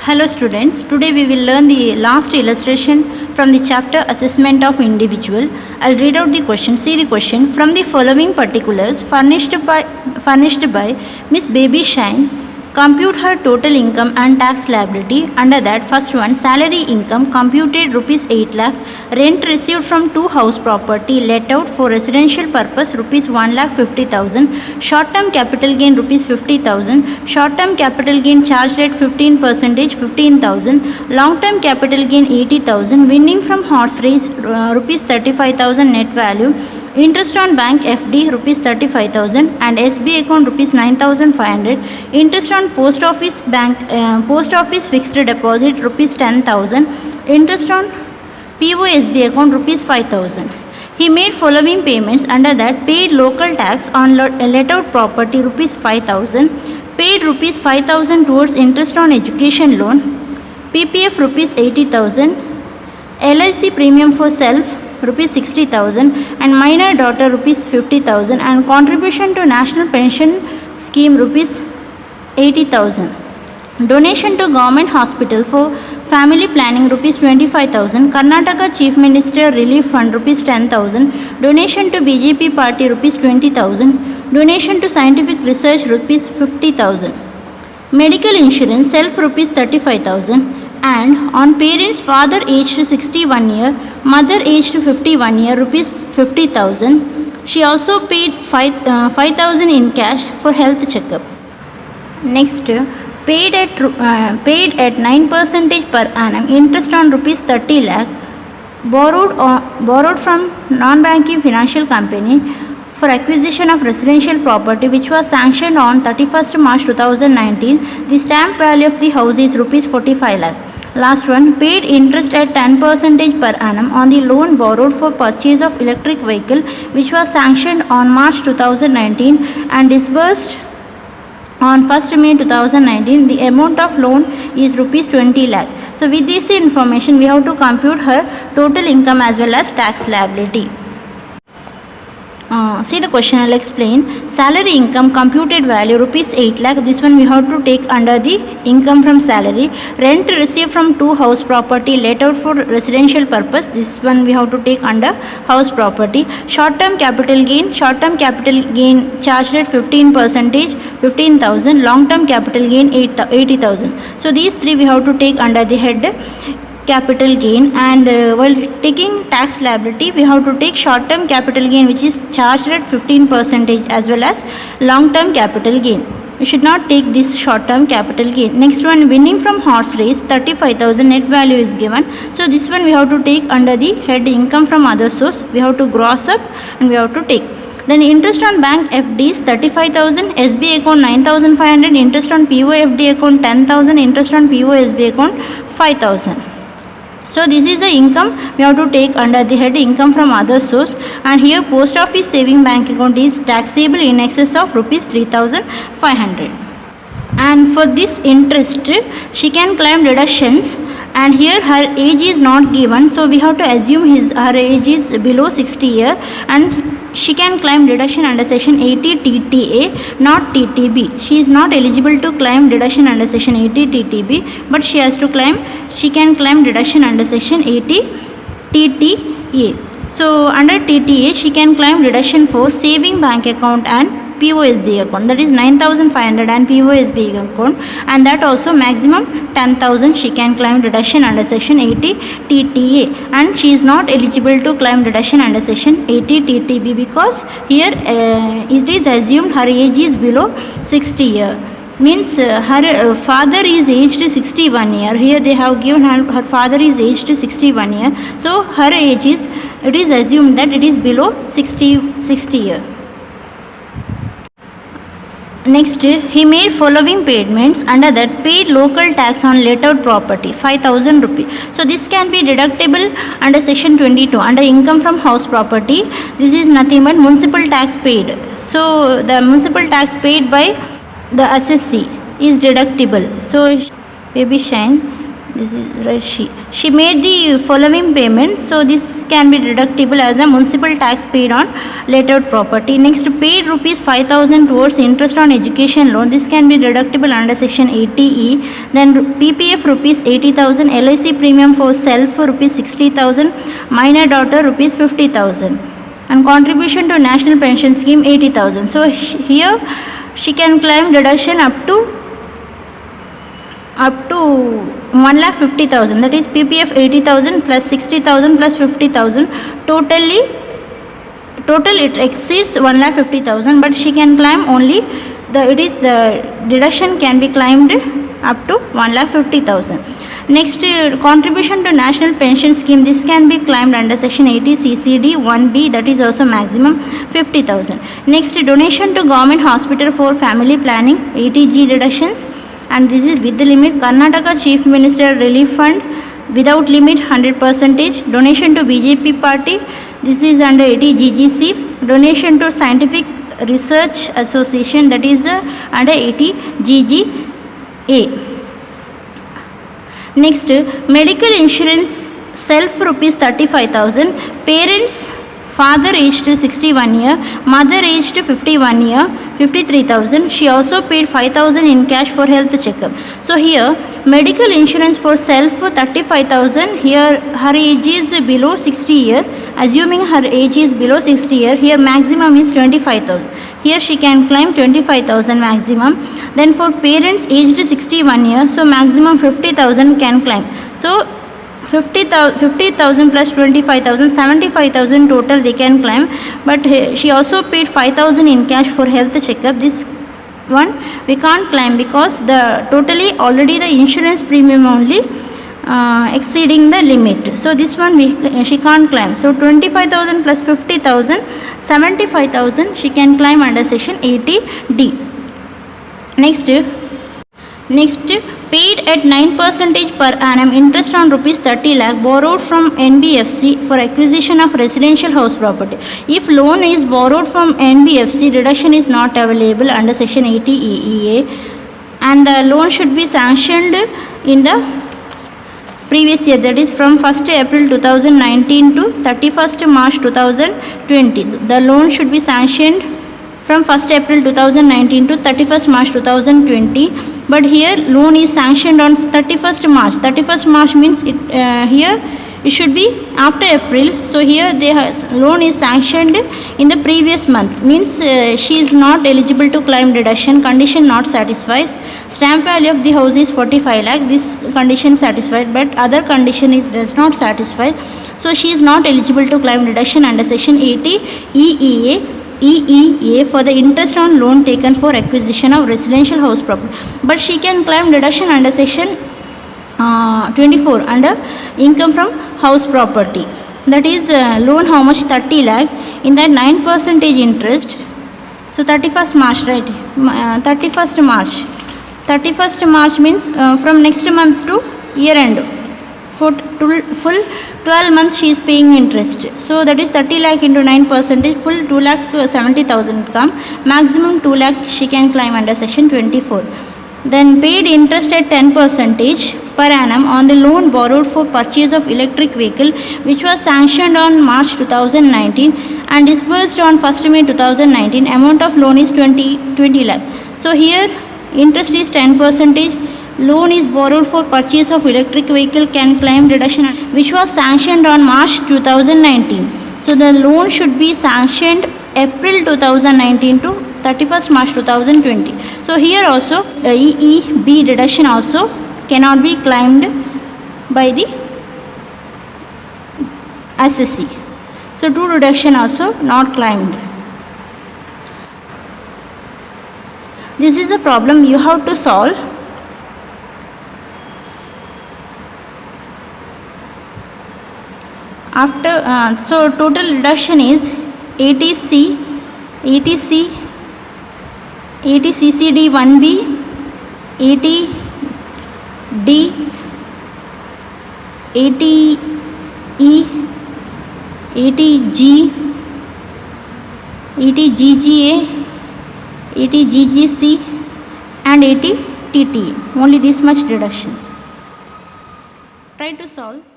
Hello students, today we will learn the last illustration from the chapter Assessment of Individual. I'll read out the question. See the question. From the following particulars furnished by Miss Baby Shine, compute her total income and tax liability. Under that, first one, salary income computed rupees 8 lakh, rent received from two house property let out for residential purpose rupees 1,50,000, short term capital gain rupees 50,000, short term capital gain charged at 15% 15,000, long term capital gain 80,000, winning from horse race rupees 35,000 net value, interest on bank FD rupees 35,000 and SB account rupees 9,500, interest on post office fixed deposit rupees 10,000, interest on POSB account rupees 5,000. He made following payments under that: paid local tax on let out property rupees 5,000, paid rupees 5,000 towards interest on education loan, PPF rupees 80,000, LIC premium for self rupees 60,000 and minor daughter rupees 50,000 and contribution to national pension scheme rupees 80,000. Donation to government hospital for family planning rupees 25,000, Karnataka Chief Minister Relief Fund rupees 10,000, donation to BJP party rupees 20,000, donation to scientific research rupees 50,000, medical insurance self rupees 35,000, and on parents father aged 61 year, mother aged 51 year rupees 50,000. She also paid 5,000 in cash for health checkup. Next, paid at 9% per annum interest on rupees 30 lakh borrowed from non-banking financial company for acquisition of residential property which was sanctioned on 31st March 2019. The stamp value of the house is rupees 45 lakh. Last one, paid interest at 10% per annum on the loan borrowed for purchase of electric vehicle which was sanctioned on March 2019 and disbursed on 1st May 2019. The amount of loan is rupees 20 lakh. So with this information we have to compute her total income as well as tax liability. See the question, I'll explain. Salary income computed value rupees 8 lakh. This one we have to take under the income from salary. Rent received from two house property let out for residential purpose. This one we have to take under house property. Short term capital gain charged at 15% 15,000. Long term capital gain 80,000. So these three we have to take under the head capital gain, and while taking tax liability we have to take short term capital gain which is charged at 15% as well as long term capital gain. We should not take this short term capital gain. Next one, winning from horse race 35,000 net value is given. So this one we have to take under the head income from other source. We have to gross up and we have to take. Then interest on bank FD is 35,000, SB account 9,500, interest on POFD account 10,000, interest on POSB account 5,000. So this is the income we have to take under the head income from other source, and here post office saving bank account is taxable in excess of rupees 3,500. And for this interest she can claim deductions, and here her age is not given, so we have to assume her age is below 60 year, and she can claim deduction under section 80 TTA, not TTB. She is not eligible to claim deduction under section 80 TTB, but she can claim deduction under section 80 TTA. So under TTA she can claim deduction for saving bank account and POSB account, that is 9,500 and POSB account, and that also maximum 10,000 she can claim deduction under section 80 TTA, and she is not eligible to claim deduction under section 80 TTB because here it is assumed her age is below 60 year. Means her father is aged 61 year. Here they have given her father is aged 61 year. So her age is, it is assumed that it is below 60 year. Next, he made following payments under that: paid local tax on let out property 5,000 rupees. So this can be deductible under section 22 under income from house property. This is nothing but municipal tax paid. So the municipal tax paid by the assessee is deductible. So Baby Shine, this is right, she made the following payments, so this can be deductible as a municipal tax paid on let out property. Next, paid rupees 5,000 towards interest on education loan, this can be deductible under section 80E. Then PPF rupees 80,000, LIC premium for self rupees 60,000, minor daughter rupees 50,000, and contribution to national pension scheme 80,000. So here she can claim deduction up to 1,50,000, that is PPF 80,000 plus 60,000 plus 50,000, total it exceeds 1,50,000, but she can claim only the deduction can be claimed up to 1,50,000. Next, contribution to national pension scheme, this can be claimed under section 80 CCD 1B, that is also maximum 50,000. Next, donation to government hospital for family planning 80G deductions, and this is with the limit. Karnataka Chief Minister Relief Fund without limit 100%. Donation to BJP party, this is under 80 GGC. Donation to Scientific Research Association, that is under 80 GGA. Next, medical insurance self rupees 35,000, parents, father aged 61 year, mother aged 51 year, 53,000. She also paid 5,000 in cash for health checkup. So here medical insurance for self 35,000, here her age is below 60 year, assuming her age is below 60 year, here maximum is 25,000, here she can claim 25,000 maximum. Then for parents aged 61 year, so maximum 50,000 can claim. So 50,000 plus 25,000, 75,000 total they can claim, but she also paid 5,000 in cash for health checkup. This one we can't claim because the totally already the insurance premium only exceeding the limit, so this one she can't claim. So 25,000 plus 50,000, 75,000 she can claim under section 80D. Next, paid at 9% per annum interest on rupees 30 lakh borrowed from NBFC for acquisition of residential house property. If loan is borrowed from NBFC, reduction is not available under section 80 EEA, and the loan should be sanctioned in the previous year, that is from 1st April 2019 to 31st March 2020. The loan should be sanctioned from 1st April 2019 to 31st March 2020, but here loan is sanctioned on 31st March. 31st March means here it should be after April, so here the loan is sanctioned in the previous month, means she is not eligible to claim deduction. Condition not satisfies. Stamp value of the house is 45 lakh, this condition satisfied, but other condition does not satisfy, so she is not eligible to claim deduction under section 80 EEA for the interest on loan taken for acquisition of residential house property, but she can claim deduction under section 24 under income from house property, that is loan how much 30 lakh, in that 9% interest. So 31st March, right, 31st March means from next month to year end, for full 12 months she is paying interest, so that is 30 lakh into 9%, full 2,70,000 come, maximum 2 lakh she can claim under section 24. Then paid interest at 10% per annum on the loan borrowed for purchase of electric vehicle, which was sanctioned on March 2019 and disbursed on 1st May 2019. Amount of loan is 20 lakh. So here interest is 10%. Loan is borrowed for purchase of electric vehicle, can claim deduction, which was sanctioned on March 2019. So the loan should be sanctioned April 2019 to 31st March 2020. So here also EEB deduction also cannot be claimed by the assessee. So two deduction also not claimed. This is a problem you have to solve. After so total deduction is 80 CCD 1B, 80 D, 80 E, 80 G, 80 GGA, 80 GGC and 80 TT. Only this much deductions. Try to solve.